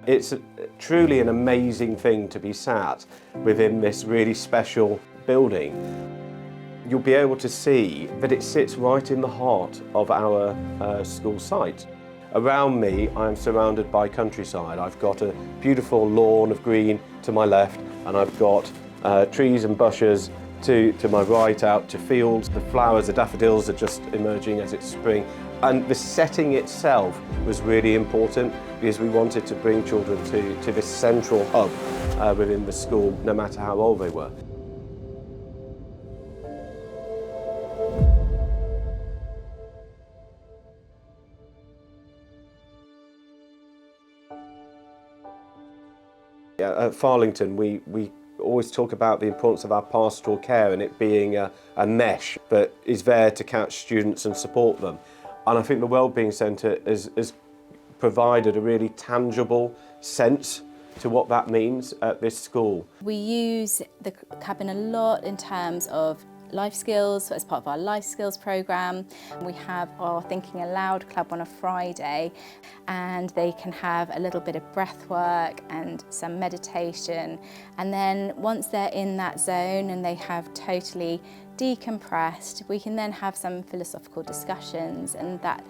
It's truly an amazing thing to be sat within this really special building. You'll be able to see that it sits right in the heart of our school site. Around me, I am surrounded by countryside. I've got a beautiful lawn of green to my left, and I've got trees and bushes to my right, out to fields. The flowers, the daffodils are just emerging as it's spring. And the setting itself was really important because we wanted to bring children to this central hub within the school, no matter how old they were. At Farlington, we always talk about the importance of our pastoral care and it being a mesh that is there to catch students and support them. And I think the Wellbeing Centre has provided a really tangible sense to what that means at this school. We use the cabin a lot in terms of life skills as part of our life skills programme. We have our Thinking Aloud club on a Friday, and they can have a little bit of breath work and some meditation, and then once they're in that zone and they have totally decompressed, we can then have some philosophical discussions, and that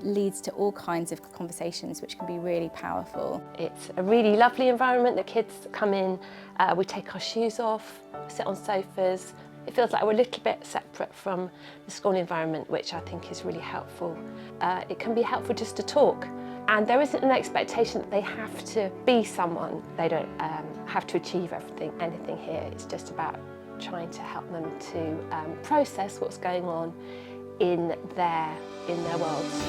leads to all kinds of conversations which can be really powerful. It's a really lovely environment. The kids come in, we take our shoes off, sit on sofas. It feels like we're a little bit separate from the school environment, which I think is really helpful. It can be helpful just to talk, and there isn't an expectation that they have to be someone. They don't have to achieve anything here. It's just about trying to help them to process what's going on in their worlds.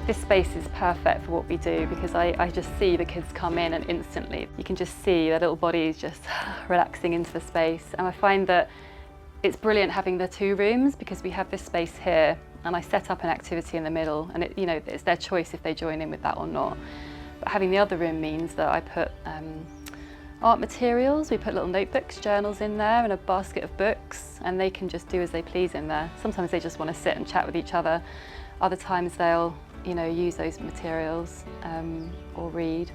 This space is perfect for what we do because I just see the kids come in and instantly you can just see their little bodies just relaxing into the space, and I find that it's brilliant having the two rooms because we have this space here and I set up an activity in the middle, and it's their choice if they join in with that or not. But having the other room means that I put art materials, we put little notebooks, journals in there and a basket of books, and they can just do as they please in there. Sometimes they just want to sit and chat with each other. Other times they'll use those materials or read.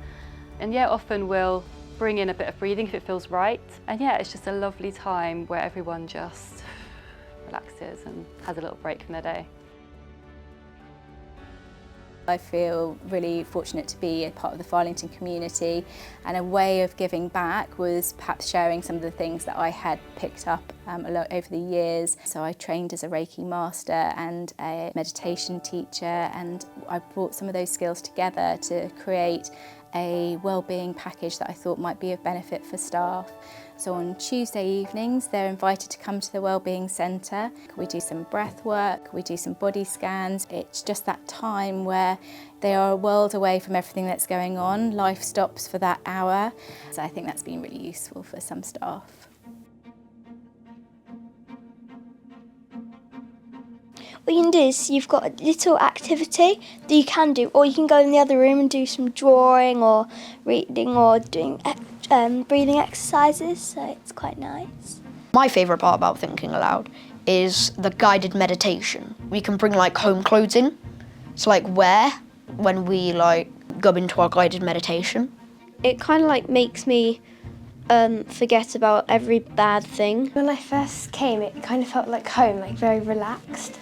And yeah, often we'll bring in a bit of breathing if it feels right. And yeah, it's just a lovely time where everyone just relaxes and has a little break from their day. I feel really fortunate to be a part of the Farlington community, and a way of giving back was perhaps sharing some of the things that I had picked up a lot over the years. So I trained as a Reiki master and a meditation teacher, and I brought some of those skills together to create a wellbeing package that I thought might be of benefit for staff. So on Tuesday evenings, they're invited to come to the Wellbeing Centre. We do some breath work, we do some body scans. It's just that time where they are a world away from everything that's going on. Life stops for that hour. So I think that's been really useful for some staff. What you can do is you've got a little activity that you can do, or you can go in the other room and do some drawing or reading or doing breathing exercises, so it's quite nice. My favourite part about Thinking Aloud is the guided meditation. We can bring home clothes in, so wear when we go into our guided meditation. It kind of makes me forget about every bad thing. When I first came, it kind of felt like home, very relaxed,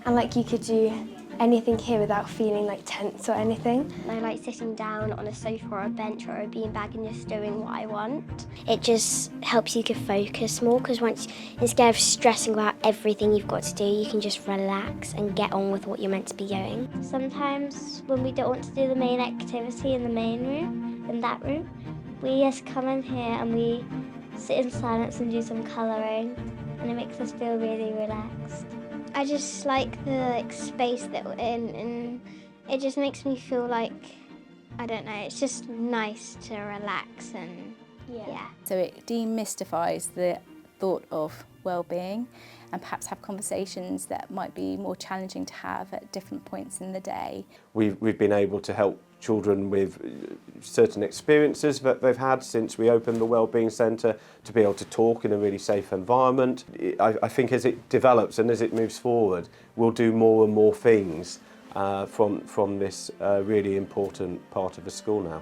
and you could do anything here without feeling tense or anything. I like sitting down on a sofa or a bench or a beanbag and just doing what I want. It just helps you to focus more, because once, instead of stressing about everything you've got to do, you can just relax and get on with what you're meant to be doing. Sometimes when we don't want to do the main activity in the main room, in that room, we just come in here and we sit in silence and do some colouring, and it makes us feel really relaxed. I just like the space that we're in, and it just makes me feel I don't know, it's just nice to relax and yeah. So it demystifies the thought of well-being, and perhaps have conversations that might be more challenging to have at different points in the day. We've been able to help children with certain experiences that they've had since we opened the Wellbeing Centre, to be able to talk in a really safe environment. I think as it develops and as it moves forward, we'll do more and more things from this really important part of the school now.